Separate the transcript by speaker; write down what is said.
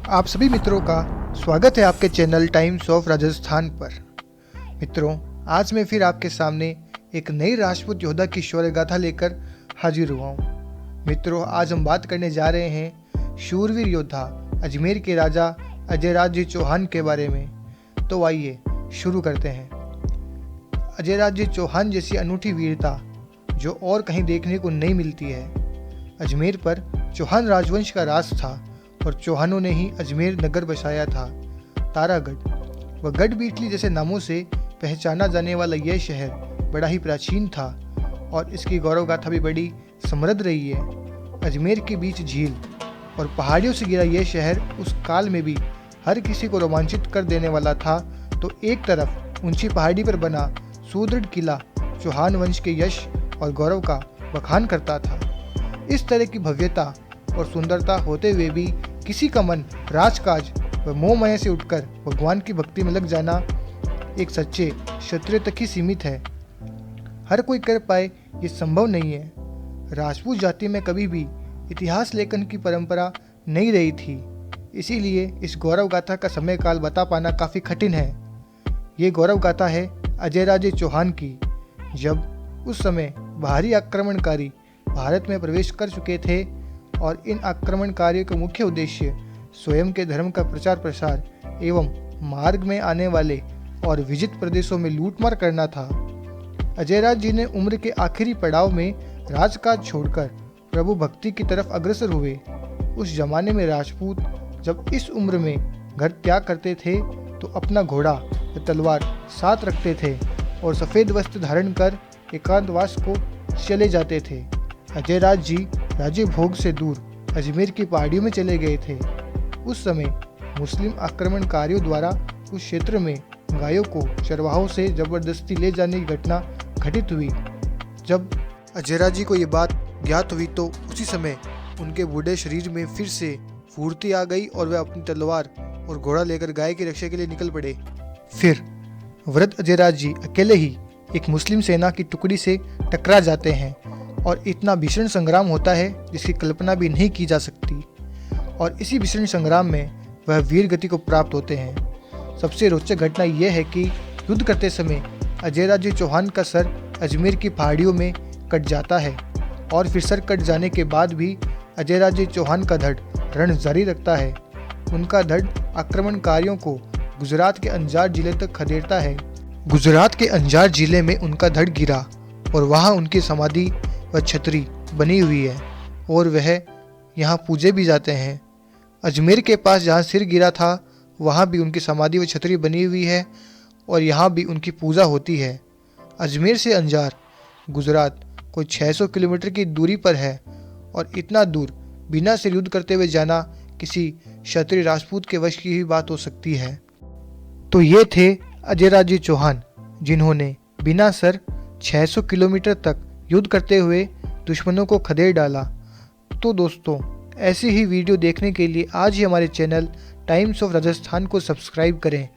Speaker 1: आप सभी मित्रों का स्वागत है आपके चैनल टाइम्स ऑफ राजस्थान पर। मित्रों, आज मैं फिर आपके सामने एक नई राजपूत योद्धा की शौर्य गाथा लेकर हाजिर हुआ हूँ। मित्रों, आज हम बात करने जा रहे हैं शूरवीर योद्धा अजमेर के राजा अजयराज जी चौहान के बारे में। तो आइए शुरू करते हैं। अजयराज जी चौहान जैसी अनूठी वीरता जो और कहीं देखने को नहीं मिलती है। अजमेर पर चौहान राजवंश का राज था और चौहानों ने ही अजमेर नगर बसाया था। तारागढ़ व गढ़ बीटली जैसे नामों से पहचाना जाने वाला यह शहर बड़ा ही प्राचीन था और इसकी गौरव गाथा भी बड़ी समृद्ध रही है। अजमेर के बीच झील और पहाड़ियों से घिरा यह शहर उस काल में भी हर किसी को रोमांचित कर देने वाला था। तो एक तरफ ऊंची पहाड़ी पर बना सुदृढ़ किला चौहान वंश के यश और गौरव का बखान करता था। इस तरह की भव्यता और सुंदरता होते हुए भी किसी का मन राजकाज व मोह माया से उठकर भगवान की भक्ति में लग जाना एक सच्चे क्षत्रिय तक ही सीमित है। हर कोई कर पाए ये संभव नहीं है। राजपूत जाति में कभी भी इतिहास लेखन की परंपरा नहीं रही थी, इसीलिए इस गौरव गाथा का समय काल बता पाना काफ़ी कठिन है। ये गौरव गाथा है अजयराज चौहान की, जब उस समय बाहरी आक्रमणकारी भारत में प्रवेश कर चुके थे और इन आक्रमणकारियों का मुख्य उद्देश्य स्वयं के धर्म का प्रचार प्रसार एवं मार्ग में आने वाले और विजित प्रदेशों में लूटमार करना था। अजयराज जी ने उम्र के आखिरी पड़ाव में राजकाज छोड़कर प्रभु भक्ति की तरफ अग्रसर हुए। उस जमाने में राजपूत जब इस उम्र में घर त्याग करते थे तो अपना घोड़ा व तलवार साथ रखते थे और सफ़ेद वस्त्र धारण कर एकांतवास को चले जाते थे। अजयराज जी राज्य भोग से दूर अजमेर की पहाड़ियों में चले गए थे। उस समय मुस्लिम आक्रमणकारियों द्वारा उस क्षेत्र में गायों को चरवाहों से जबरदस्ती ले जाने की घटना घटित हुई। जब अजयराज जी को ये बात ज्ञात हुई तो उसी समय उनके बूढ़े शरीर में फिर से फुर्ती आ गई और वे अपनी तलवार और घोड़ा लेकर गाय की रक्षा के लिए निकल पड़े। फिर वृद्ध अजयराज जी अकेले ही एक मुस्लिम सेना की टुकड़ी से टकरा जाते हैं और इतना भीषण संग्राम होता है जिसकी कल्पना भी नहीं की जा सकती। और इसी भीषण संग्राम में वह वीर गति को प्राप्त होते हैं। सबसे रोचक घटना यह है कि युद्ध करते समय अजयराज जी चौहान का सर अजमेर की पहाड़ियों में कट जाता है और फिर सर कट जाने के बाद भी अजयराज जी चौहान का धड़ रण जारी रखता है। उनका धड़ आक्रमणकारियों को गुजरात के अंजार जिले तक खदेड़ता है। गुजरात के अंजार जिले में उनका धड़ गिरा और वहाँ उनकी समाधि व छतरी बनी हुई है और वह यहाँ पूजे भी जाते हैं। अजमेर के पास जहाँ सिर गिरा था वहाँ भी उनकी समाधि व छतरी बनी हुई है और यहाँ भी उनकी पूजा होती है। अजमेर से अंजार गुजरात कोई 600 किलोमीटर की दूरी पर है और इतना दूर बिना सिर युद्ध करते हुए जाना किसी क्षत्रिय राजपूत के वश की ही बात हो सकती है। तो ये थे अजयराज जी चौहान, जिन्होंने बिना सर 600 किलोमीटर तक युद्ध करते हुए दुश्मनों को खदेड़ डाला। तो दोस्तों, ऐसी ही वीडियो देखने के लिए आज ही हमारे चैनल टाइम्स ऑफ राजस्थान को सब्सक्राइब करें।